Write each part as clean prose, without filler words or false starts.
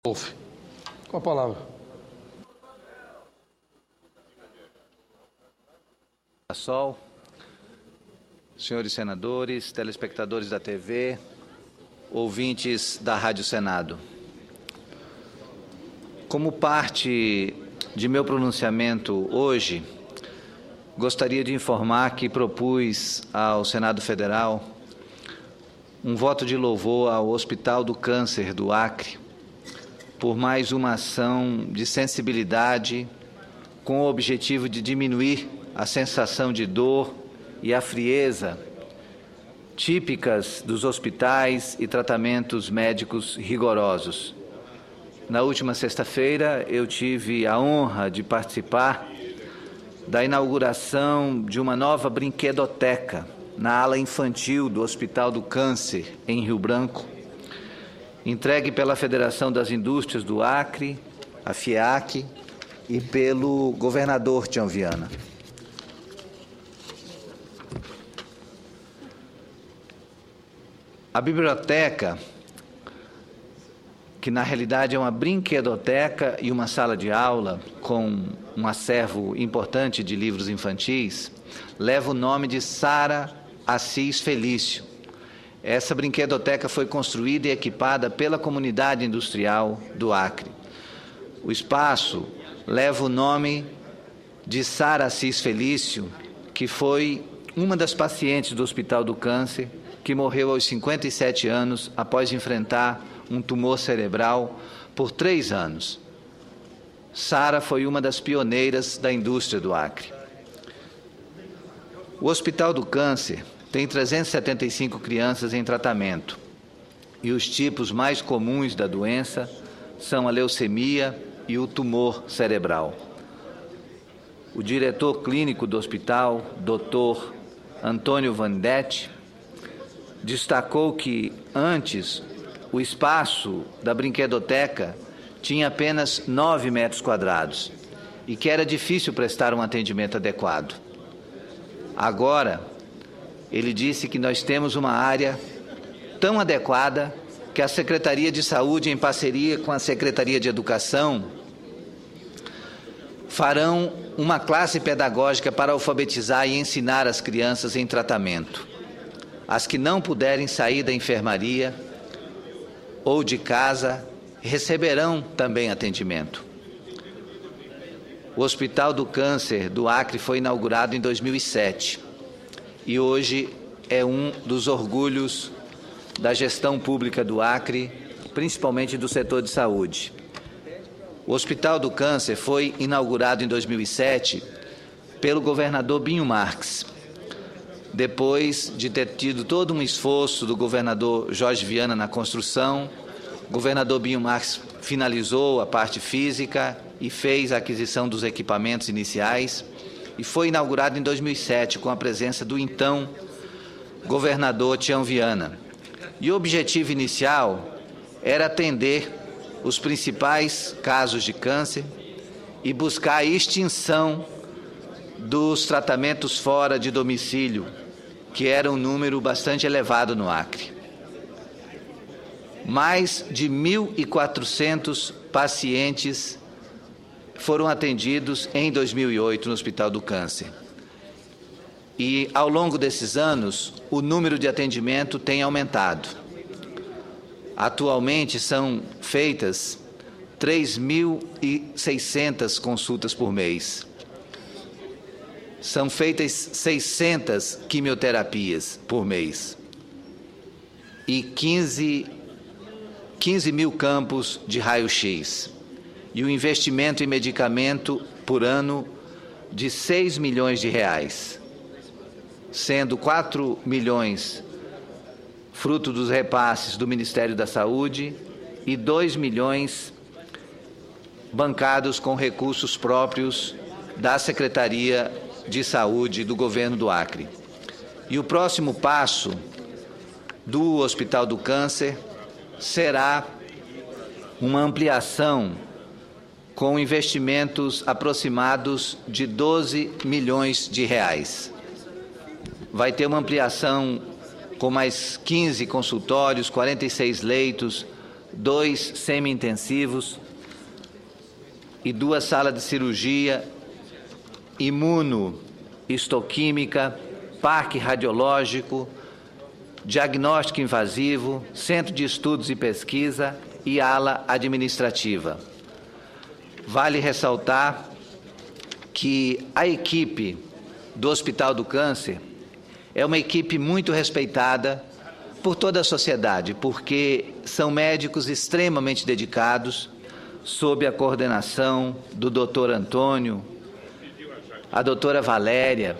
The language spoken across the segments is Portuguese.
Wolff, com a palavra. Sol, senhores senadores, telespectadores da TV, ouvintes da Rádio Senado. Como parte de meu pronunciamento hoje, gostaria de informar que propus ao Senado Federal um voto de louvor ao Hospital do Câncer do Acre por mais uma ação de sensibilidade com o objetivo de diminuir a sensação de dor e a frieza típicas dos hospitais e tratamentos médicos rigorosos. Na última sexta-feira, eu tive a honra de participar da inauguração de uma nova brinquedoteca na ala infantil do Hospital do Câncer, em Rio Branco, entregue pela Federação das Indústrias do Acre, a FIAC, e pelo governador Tião Viana. A biblioteca, que na realidade é uma brinquedoteca e uma sala de aula com um acervo importante de livros infantis, leva o nome de Sara Assis Felício. Essa brinquedoteca foi construída e equipada pela comunidade industrial do Acre. O espaço leva o nome de Sara Assis Felício, que foi uma das pacientes do Hospital do Câncer, que morreu aos 57 anos após enfrentar um tumor cerebral por 3 anos. Sara foi uma das pioneiras da indústria do Acre. O Hospital do Câncer tem 375 crianças em tratamento e os tipos mais comuns da doença são a leucemia e o tumor cerebral. O diretor clínico do hospital, Dr. Antônio Vandetti, destacou que antes o espaço da brinquedoteca tinha apenas 9 metros quadrados e que era difícil prestar um atendimento adequado. Agora, ele disse que nós temos uma área tão adequada que a Secretaria de Saúde, em parceria com a Secretaria de Educação, farão uma classe pedagógica para alfabetizar e ensinar as crianças em tratamento. As que não puderem sair da enfermaria ou de casa receberão também atendimento. O Hospital do Câncer do Acre foi inaugurado em 2007 e hoje é um dos orgulhos da gestão pública do Acre, principalmente do setor de saúde. O Hospital do Câncer foi inaugurado em 2007 pelo governador Binho Marques, depois de ter tido todo um esforço do governador Jorge Viana na construção. O governador Binho Marques finalizou a parte física e fez a aquisição dos equipamentos iniciais e foi inaugurado em 2007 com a presença do então governador Tião Viana. E o objetivo inicial era atender os principais casos de câncer e buscar a extinção dos tratamentos fora de domicílio, que era um número bastante elevado no Acre. Mais de 1.400 pacientes foram atendidos em 2008 no Hospital do Câncer. E, ao longo desses anos, o número de atendimento tem aumentado. Atualmente, são feitas 3.600 consultas por mês. São feitas 600 quimioterapias por mês e 15 mil campos de raio-x. E o investimento em medicamento por ano de 6 milhões de reais, sendo 4 milhões fruto dos repasses do Ministério da Saúde e 2 milhões bancados com recursos próprios da Secretaria de Saúde do Governo do Acre. E o próximo passo do Hospital do Câncer será uma ampliação com investimentos aproximados de 12 milhões de reais. Vai ter uma ampliação com mais 15 consultórios, 46 leitos, 2 semi-intensivos e 2 salas de cirurgia, imuno-histoquímica, parque radiológico, diagnóstico invasivo, centro de estudos e pesquisa e ala administrativa. Vale ressaltar que a equipe do Hospital do Câncer é uma equipe muito respeitada por toda a sociedade, porque são médicos extremamente dedicados, sob a coordenação do Dr. Antônio, a doutora Valéria,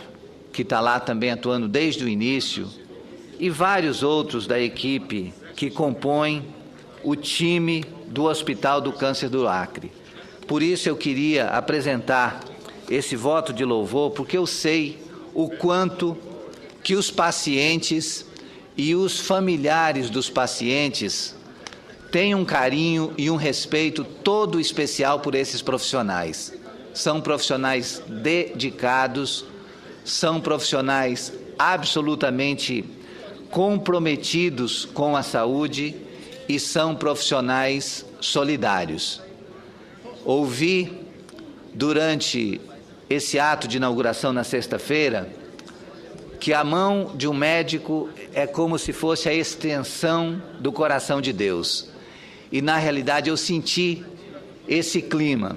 que está lá também atuando desde o início, e vários outros da equipe que compõem o time do Hospital do Câncer do Acre. Por isso eu queria apresentar esse voto de louvor, porque eu sei o quanto que os pacientes e os familiares dos pacientes têm um carinho e um respeito todo especial por esses profissionais. São profissionais dedicados, são profissionais absolutamente comprometidos com a saúde e são profissionais solidários. Ouvi durante esse ato de inauguração na sexta-feira que a mão de um médico é como se fosse a extensão do coração de Deus. E, na realidade, eu senti esse clima,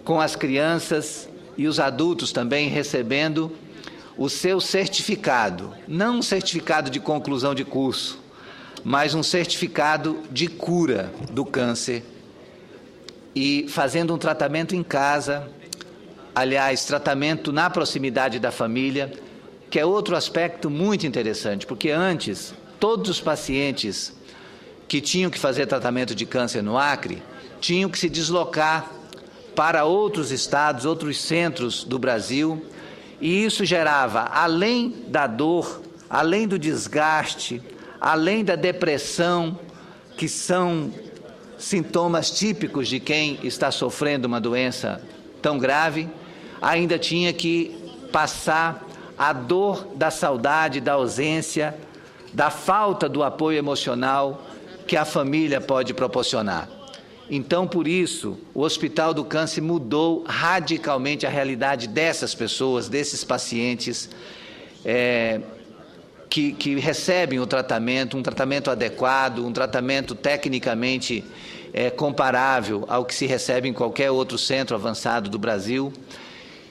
com as crianças e os adultos também recebendo o seu certificado, não um certificado de conclusão de curso, mas um certificado de cura do câncer, e fazendo um tratamento em casa, aliás, tratamento na proximidade da família, que é outro aspecto muito interessante, porque antes, todos os pacientes que tinham que fazer tratamento de câncer no Acre, tinham que se deslocar para outros estados, outros centros do Brasil, e isso gerava, além da dor, além do desgaste, além da depressão, que são sintomas típicos de quem está sofrendo uma doença tão grave, ainda tinha que passar a dor da saudade, da ausência, da falta do apoio emocional que a família pode proporcionar. Então, por isso, o Hospital do Câncer mudou radicalmente a realidade dessas pessoas, desses pacientes que recebem o tratamento, um tratamento adequado, um tratamento tecnicamente comparável ao que se recebe em qualquer outro centro avançado do Brasil.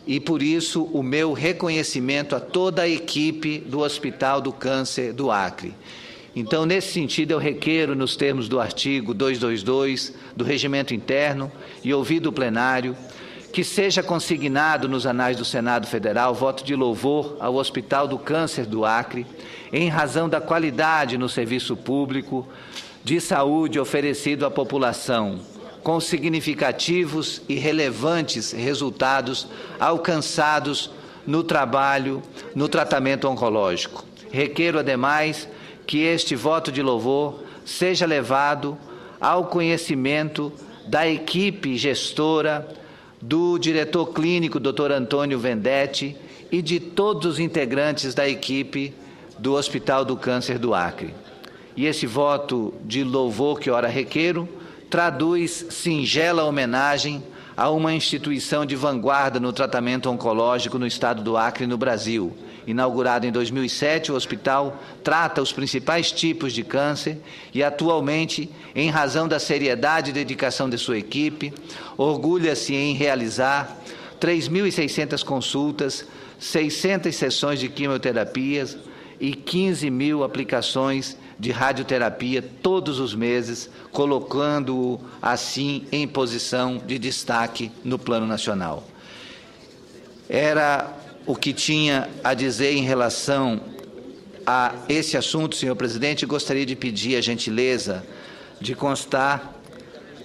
E, por isso, o meu reconhecimento a toda a equipe do Hospital do Câncer do Acre. Então, nesse sentido, eu requeiro, nos termos do artigo 222 do Regimento Interno e ouvido o plenário, que seja consignado nos anais do Senado Federal voto de louvor ao Hospital do Câncer do Acre, em razão da qualidade no serviço público de saúde oferecido à população, com significativos e relevantes resultados alcançados no trabalho, no tratamento oncológico. Requeiro, ademais, que este voto de louvor seja levado ao conhecimento da equipe gestora, do diretor clínico, Dr. Antônio Vendetti, e de todos os integrantes da equipe do Hospital do Câncer do Acre. E esse voto de louvor que ora requeiro traduz singela homenagem a uma instituição de vanguarda no tratamento oncológico no estado do Acre e no Brasil. Inaugurado em 2007, o hospital trata os principais tipos de câncer e, atualmente, em razão da seriedade e dedicação de sua equipe, orgulha-se em realizar 3.600 consultas, 600 sessões de quimioterapias e 15.000 aplicações de radioterapia todos os meses, colocando-o, assim, em posição de destaque no plano nacional. Era o que tinha a dizer em relação a esse assunto, senhor presidente, e gostaria de pedir a gentileza de constar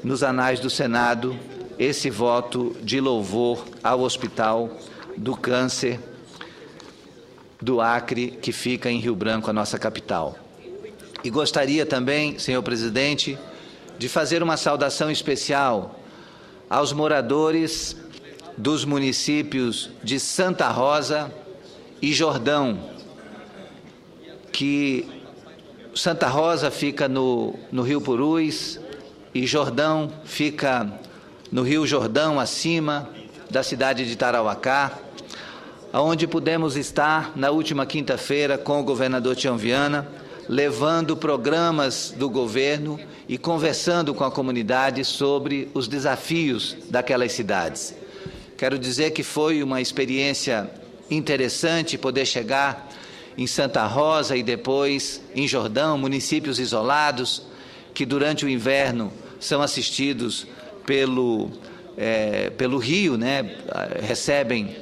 nos anais do Senado esse voto de louvor ao Hospital do Câncer do Acre, que fica em Rio Branco, a nossa capital. E gostaria também, senhor presidente, de fazer uma saudação especial aos moradores dos municípios de Santa Rosa e Jordão, que Santa Rosa fica no Rio Purus e Jordão fica no Rio Jordão, acima da cidade de Tarauacá, onde pudemos estar na última quinta-feira com o governador Tião Viana, levando programas do governo e conversando com a comunidade sobre os desafios daquelas cidades. Quero dizer que foi uma experiência interessante poder chegar em Santa Rosa e depois em Jordão, municípios isolados que durante o inverno são assistidos pelo rio, recebem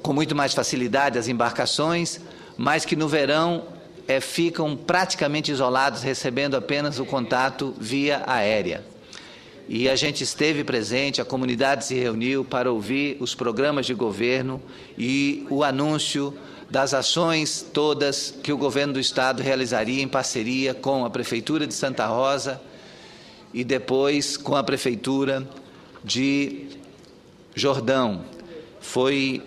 com muito mais facilidade as embarcações, mas que no verão ficam praticamente isolados, recebendo apenas o contato via aérea. E a gente esteve presente, a comunidade se reuniu para ouvir os programas de governo e o anúncio das ações todas que o governo do Estado realizaria em parceria com a Prefeitura de Santa Rosa e depois com a Prefeitura de Jordão. Foi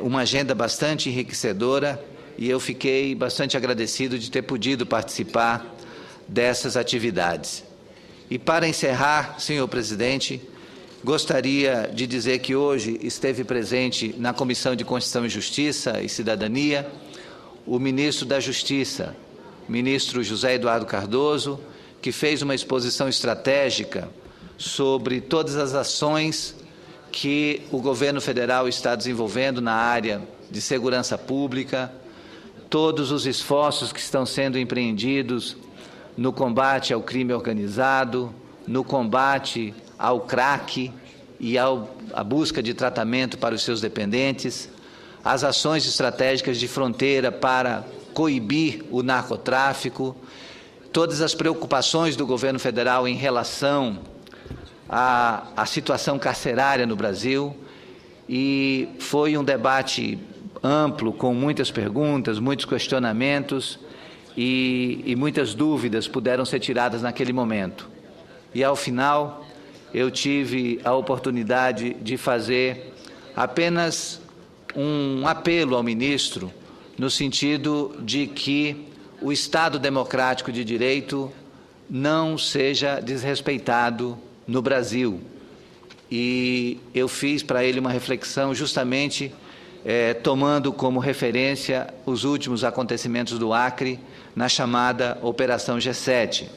uma agenda bastante enriquecedora e eu fiquei bastante agradecido de ter podido participar dessas atividades. E para encerrar, senhor presidente, gostaria de dizer que hoje esteve presente na Comissão de Constituição e Justiça e Cidadania o ministro da Justiça, ministro José Eduardo Cardoso, que fez uma exposição estratégica sobre todas as ações que o governo federal está desenvolvendo na área de segurança pública, todos os esforços que estão sendo empreendidos no combate ao crime organizado, no combate ao crack e à busca de tratamento para os seus dependentes, as ações estratégicas de fronteira para coibir o narcotráfico, todas as preocupações do governo federal em relação à situação carcerária no Brasil, e foi um debate amplo, com muitas perguntas, muitos questionamentos, e muitas dúvidas puderam ser tiradas naquele momento. E, ao final, eu tive a oportunidade de fazer apenas um apelo ao ministro, no sentido de que o Estado democrático de direito não seja desrespeitado no Brasil. E eu fiz para ele uma reflexão justamente tomando como referência os últimos acontecimentos do Acre, na chamada Operação G7.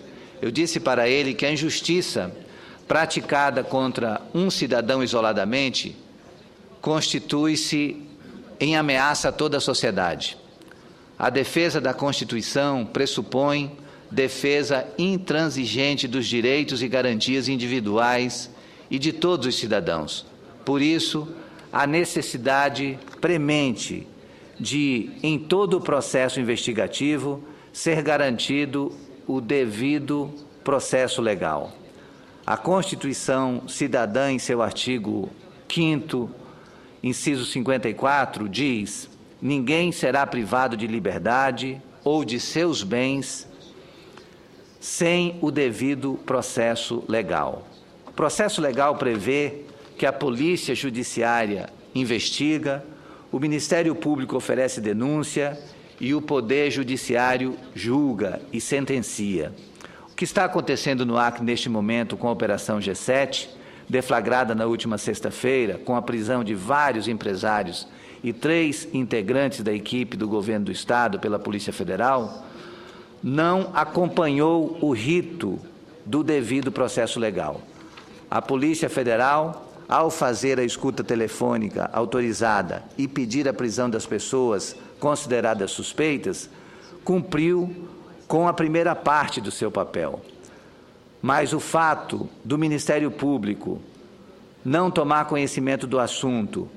Eu disse para ele que a injustiça praticada contra um cidadão isoladamente constitui-se em ameaça a toda a sociedade. A defesa da Constituição pressupõe defesa intransigente dos direitos e garantias individuais e de todos os cidadãos. Por isso, a necessidade premente de, em todo o processo investigativo, ser garantido o devido processo legal. A Constituição Cidadã, em seu artigo 5º, inciso 54, diz: ninguém será privado de liberdade ou de seus bens sem o devido processo legal. O processo legal prevê que a Polícia Judiciária investiga, o Ministério Público oferece denúncia e o Poder Judiciário julga e sentencia. O que está acontecendo no Acre neste momento com a Operação G7, deflagrada na última sexta-feira, com a prisão de vários empresários e 3 integrantes da equipe do governo do Estado pela Polícia Federal, não acompanhou o rito do devido processo legal. A Polícia Federal, ao fazer a escuta telefônica autorizada e pedir a prisão das pessoas consideradas suspeitas, cumpriu com a primeira parte do seu papel. Mas o fato do Ministério Público não tomar conhecimento do assunto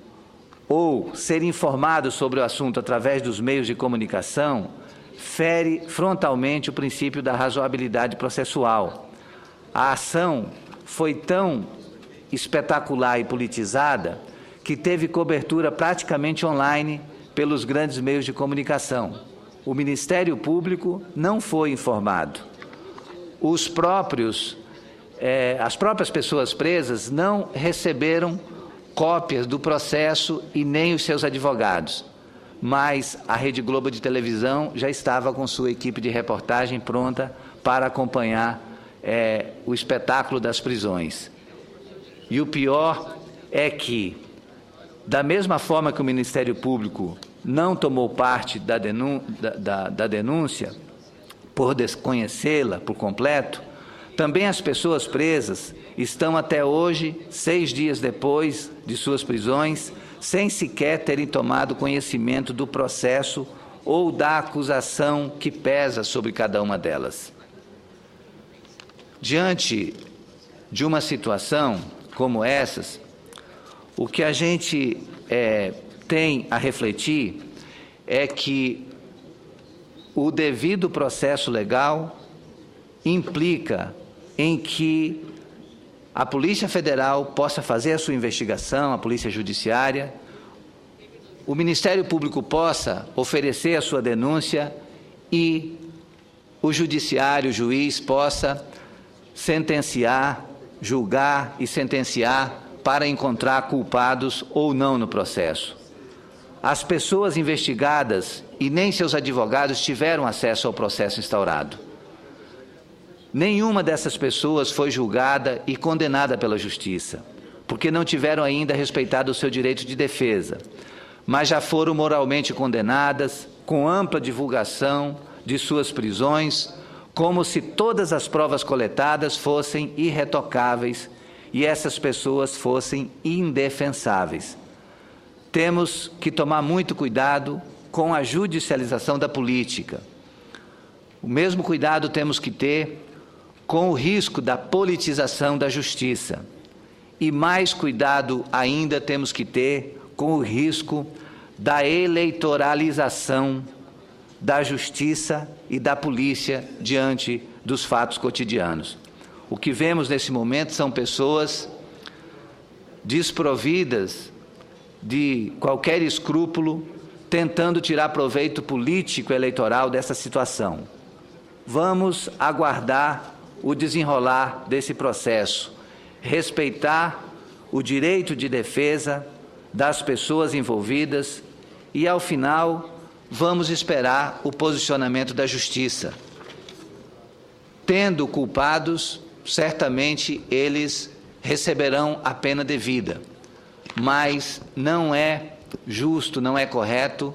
ou ser informado sobre o assunto através dos meios de comunicação fere frontalmente o princípio da razoabilidade processual. A ação foi tão espetacular e politizada que teve cobertura praticamente online pelos grandes meios de comunicação. O Ministério Público não foi informado. As próprias pessoas presas não receberam cópias do processo e nem os seus advogados. Mas a Rede Globo de televisão já estava com sua equipe de reportagem pronta para acompanhar o espetáculo das prisões. E o pior é que, da mesma forma que o Ministério Público não tomou parte da denúncia, por desconhecê-la por completo, também as pessoas presas estão até hoje, 6 dias depois de suas prisões, sem sequer terem tomado conhecimento do processo ou da acusação que pesa sobre cada uma delas. Diante de uma situação como essas, o que a gente tem a refletir é que o devido processo legal implica em que a Polícia Federal possa fazer a sua investigação, a Polícia Judiciária, o Ministério Público possa oferecer a sua denúncia e o Judiciário, o juiz, possa sentenciar, julgar e sentenciar para encontrar culpados ou não no processo. As pessoas investigadas e nem seus advogados tiveram acesso ao processo instaurado. Nenhuma dessas pessoas foi julgada e condenada pela Justiça, porque não tiveram ainda respeitado o seu direito de defesa, mas já foram moralmente condenadas, com ampla divulgação de suas prisões, como se todas as provas coletadas fossem irretocáveis e essas pessoas fossem indefensáveis. Temos que tomar muito cuidado com a judicialização da política. O mesmo cuidado temos que ter com o risco da politização da justiça. E mais cuidado ainda temos que ter com o risco da eleitoralização da justiça e da polícia diante dos fatos cotidianos. O que vemos nesse momento são pessoas desprovidas de qualquer escrúpulo, tentando tirar proveito político eleitoral dessa situação. Vamos aguardar o desenrolar desse processo, respeitar o direito de defesa das pessoas envolvidas e, ao final, vamos esperar o posicionamento da Justiça. Tendo culpados, certamente eles receberão a pena devida, mas não é justo, não é correto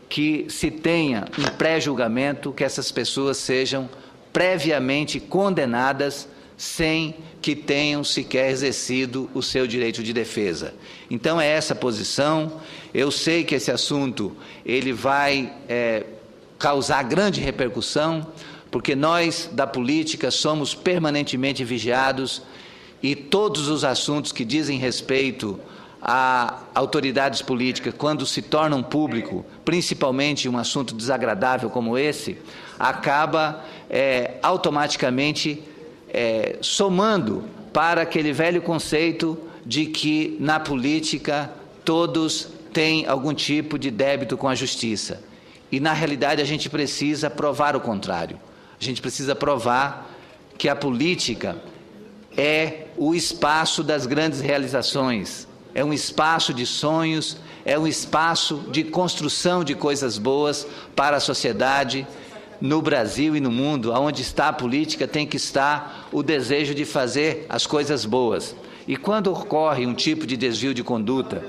que se tenha um pré-julgamento, que essas pessoas sejam previamente condenadas sem que tenham sequer exercido o seu direito de defesa. Então é essa a posição. Eu sei que esse assunto ele vai causar grande repercussão, porque nós da política somos permanentemente vigiados e todos os assuntos que dizem respeito a autoridades políticas, quando se tornam público, principalmente um assunto desagradável como esse, acaba automaticamente somando para aquele velho conceito de que na política todos têm algum tipo de débito com a justiça. E na realidade a gente precisa provar o contrário. A gente precisa provar que a política é o espaço das grandes realizações, é um espaço de sonhos, é um espaço de construção de coisas boas para a sociedade. No Brasil e no mundo, onde está a política, tem que estar o desejo de fazer as coisas boas. E quando ocorre um tipo de desvio de conduta,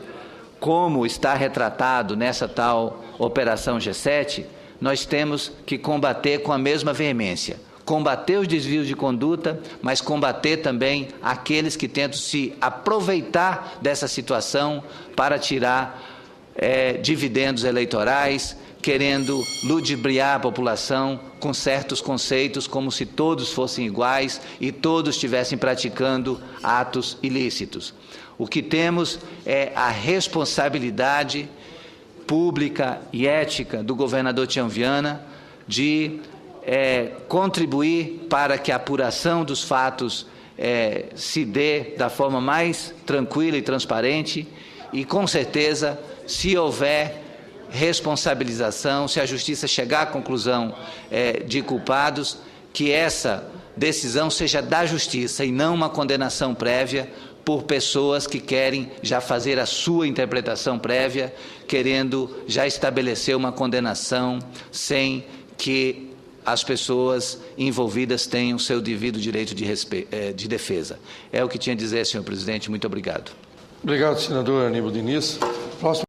como está retratado nessa tal Operação G7, nós temos que combater com a mesma veemência. Combater os desvios de conduta, mas combater também aqueles que tentam se aproveitar dessa situação para tirar dividendos eleitorais, querendo ludibriar a população com certos conceitos, como se todos fossem iguais e todos estivessem praticando atos ilícitos. O que temos é a responsabilidade pública e ética do governador Tião Viana de contribuir para que a apuração dos fatos se dê da forma mais tranquila e transparente e, com certeza, se houver responsabilização, se a Justiça chegar à conclusão de culpados, que essa decisão seja da Justiça e não uma condenação prévia por pessoas que querem já fazer a sua interpretação prévia, querendo já estabelecer uma condenação sem que as pessoas envolvidas tenham seu devido direito de defesa. É o que tinha a dizer, senhor presidente. Muito obrigado. Obrigado, senador Aníbal Diniz. Próximo.